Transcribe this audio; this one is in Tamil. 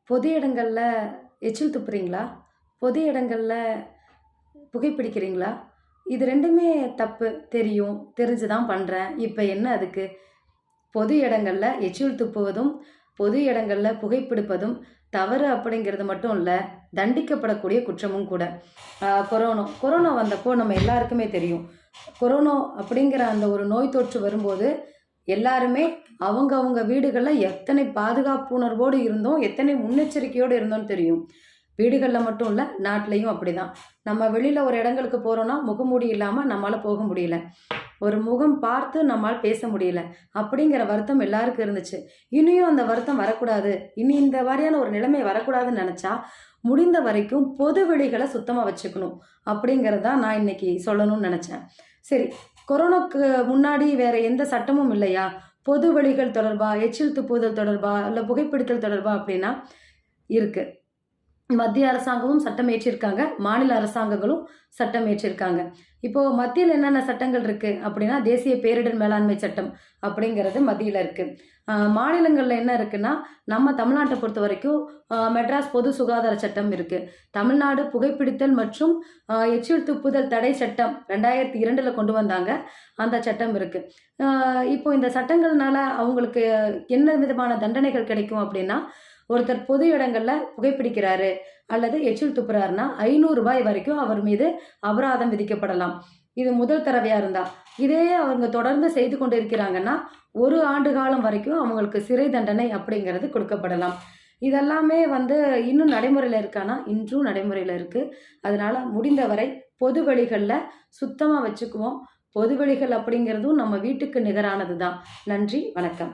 பொது இடங்கள்ல எச்சில் துப்புறீங்களா? பொது இடங்கள்ல புகைப்பிடிக்கிறீங்களா? இது 2மே தப்பு. தெரியும். தெரிஞ்சு தான் பண்றேன். இப்ப என்ன அதுக்கு? பொது இடங்கள்ல எச்சில் துப்புவதும், பொது இடங்கள்ல புகைப்பிடிப்பதும் தவறு அப்படிங்கிறது மட்டும் இல்ல, தண்டிக்கப்படக்கூடிய குற்றமும் கூட. கொரோனா வந்தப்போ நம்ம எல்லாருக்குமே தெரியும். கொரோனா அப்படிங்கிற அந்த ஒரு நோய் தொற்று வரும்போது, எல்லாருமே அவங்க வீடுகள்ல எத்தனை பாதுகாப்பு உணர்வோடு இருந்தோம், எத்தனை முன்னெச்சரிக்கையோடு இருந்தோம்னு தெரியும். வீடுகள்ல மட்டும் இல்ல, நாட்டிலயும் அப்படிதான். நம்ம வெளியில ஒரு இடங்களுக்கு போறோம்னா, முகமூடி இல்லாம நம்மால போக முடியல. ஒரு முகம் பார்த்து நம்மால் பேச முடியல. அப்படிங்கிற வருத்தம் எல்லாருக்கும் இருந்துச்சு. இனியும் அந்த வருத்தம் வரக்கூடாது. இனி இந்த மாரியான ஒரு நிலைமை வரக்கூடாதுன்னு நெனச்சா, முடிந்த வரைக்கும் பொது வெளிகள சுத்தமா வச்சுக்கணும். அப்படிங்கிறது தான் நான் இன்னைக்கு சொல்லணும்னு நெனச்சேன். சரி, கொரோனாக்கு முன்னாடி வேற எந்த சட்டமும் இல்லையா? பொது வெளிகள் தொடர்பா, எச்சில் துப்புதல் தொடர்பா, இல்ல புகைப்பிடித்தல் தொடர்பா அப்படின்னா இருக்கு. மத்திய அரசாங்கமும் சட்டம் இயற்றியிருக்காங்க. மாநில அரசாங்கங்களும் சட்டம் இயற்றியிருக்காங்க. இப்போ மத்தியில என்னென்ன சட்டங்கள் இருக்கு அப்படின்னா, தேசிய பேரிடர் மேலாண்மை சட்டம் அப்படிங்கிறது மத்தியில இருக்கு. மாநிலங்கள்ல என்ன இருக்குன்னா, நம்ம தமிழ்நாட்ட பொறுத்தவரைக்கும் மெட்ராஸ் பொது சுகாதார சட்டம் இருக்கு. தமிழ்நாடு புகைப்பிடித்தல் மற்றும் எச்சில் துப்புதல் தடை சட்டம் 2002ல கொண்டு வந்தாங்க. அந்த சட்டம் இருக்கு. இப்போ இந்த சட்டங்கள்னால அவங்களுக்கு என்ன விதமான தண்டனைகள் கிடைக்கும் அப்படின்னா, ஒருத்தர் பொது இடங்கள்ல புகைப்பிடிக்கிறாரு அல்லது எச்சில் துப்புறாருன்னா ரூ. 500 வரைக்கும் அவர் மீது அபராதம் விதிக்கப்படலாம். இது முதல் தடவையா இருந்தா. இதே அவங்க தொடர்ந்து செய்து கொண்டு இருக்கிறாங்கன்னா, 1 ஆண்டு காலம் வரைக்கும் அவங்களுக்கு சிறை தண்டனை அப்படிங்கிறது கொடுக்கப்படலாம். இதெல்லாமே இன்னும் நடைமுறையில இருக்கான்னா, இன்றும் நடைமுறையில இருக்கு. அதனால முடிந்தவரை பொது வெளிகள்ல சுத்தமா வச்சுக்குவோம். பொது வெளிகள் அப்படிங்கிறதும் நம்ம வீட்டுக்கு நிகரானது தான். நன்றி, வணக்கம்.